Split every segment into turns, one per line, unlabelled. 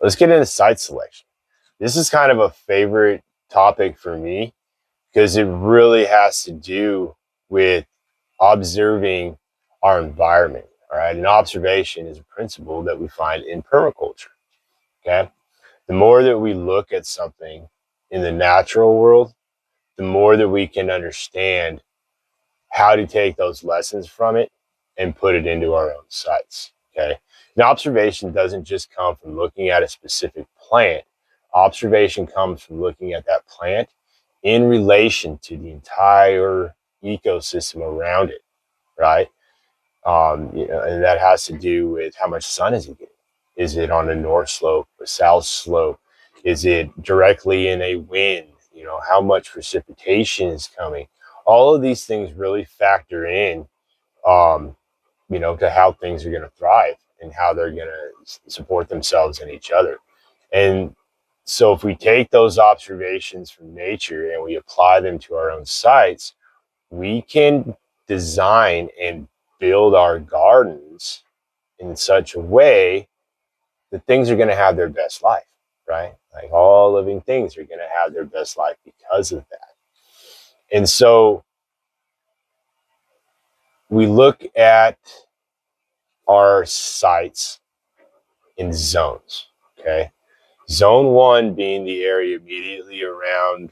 let's get into site selection. This is kind of a favorite topic for me because it really has to do with observing our environment. All right. And observation is a principle that we find in permaculture. Okay. The more that we look at something in the natural world, the more that we can understand how to take those lessons from it and put it into our own sites. Okay. And observation doesn't just come from looking at a specific plant. Observation comes from looking at that plant in relation to the entire ecosystem around it, right? And that has to do with how much sun is it getting. Is it on a north slope, a south slope? Is it directly in a wind? How much precipitation is coming? All of these things really factor in, to how things are going to thrive and how they're going to support themselves and each other. And so if we take those observations from nature and we apply them to our own sites, we can design and build our gardens in such a way that things are going to have their best life, right? Like all living things are going to have their best life because of that. And so we look at our sites in zones, okay? Zone 1 being the area immediately around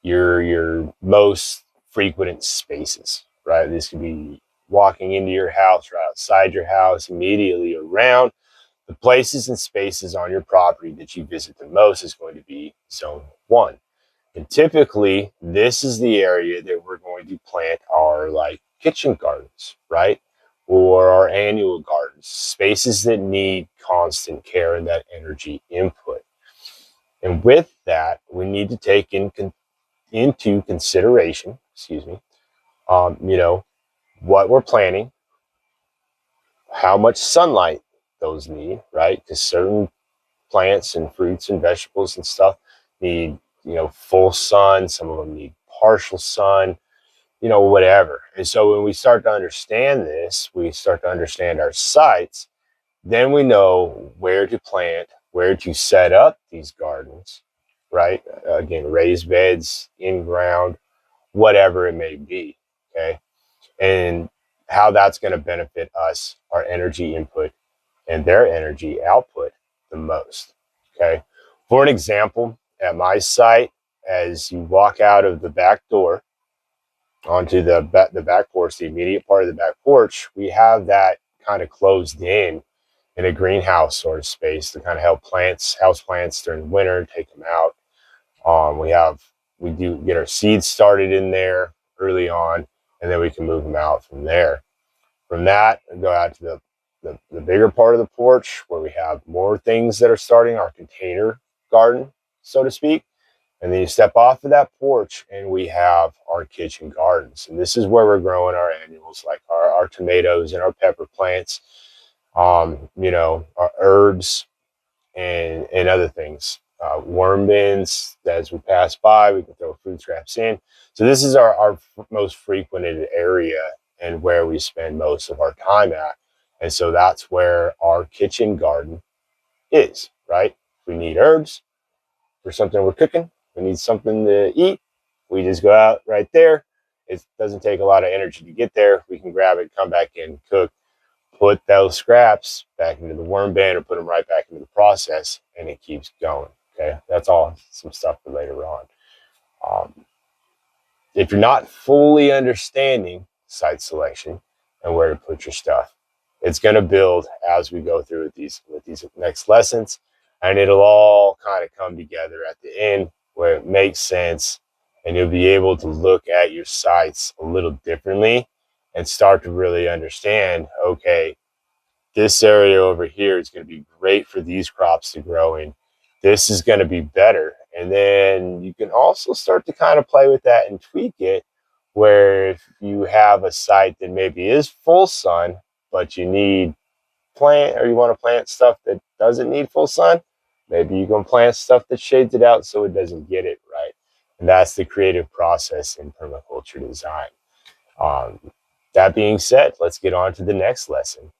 your most frequented spaces, right? This could be walking into your house or outside your house, immediately around the places and spaces on your property that you visit the most is going to be zone 1. And typically, this is the area that we're going to plant our kitchen gardens, right? Or our annual gardens, spaces that need constant care and that energy input. And with that, we need to take into consideration, what we're planting, how much sunlight those need, right? Because certain plants and fruits and vegetables and stuff need, full sun. Some of them need partial sun, whatever. And so when we start to understand this, we start to understand our sites, then we know where to plant, where to set up these gardens, right? Again, raised beds, in ground, whatever it may be, okay? And how that's going to benefit us, our energy input and their energy output the most, okay? For an example, at my site, as you walk out of the back door onto the back porch, the immediate part of the back porch, we have that kind of closed in a greenhouse sort of space to kind of help house plants during the winter, take them out. We do get our seeds started in there early on, and then we can move them out from there. From that, we go out to the bigger part of the porch where we have more things that are starting, our container garden, so to speak. And then you step off of that porch and we have our kitchen gardens. And this is where we're growing our annuals, like our tomatoes and our pepper plants, our herbs and other things. Worm bins, as we pass by, we can throw food scraps in. So this is our most frequented area and where we spend most of our time at. And so that's where our kitchen garden is, right? We need herbs for something we're cooking. We need something to eat. We just go out right there. It doesn't take a lot of energy to get there. We can grab it, come back in, cook, put those scraps back into the worm bin or put them right back into the process, and it keeps going. Okay, that's all some stuff for later on. If you're not fully understanding site selection and where to put your stuff, it's going to build as we go through with these next lessons, and it'll all kind of come together at the end where it makes sense, and you'll be able to look at your sites a little differently and start to really understand, okay, this area over here is going to be great for these crops to grow in. This is going to be better. And then you can also start to kind of play with that and tweak it, where if you have a site that maybe is full sun, but you want to plant stuff that doesn't need full sun, maybe you can plant stuff that shades it out so it doesn't get it, right? And that's the creative process in permaculture design. That being said, let's get on to the next lesson.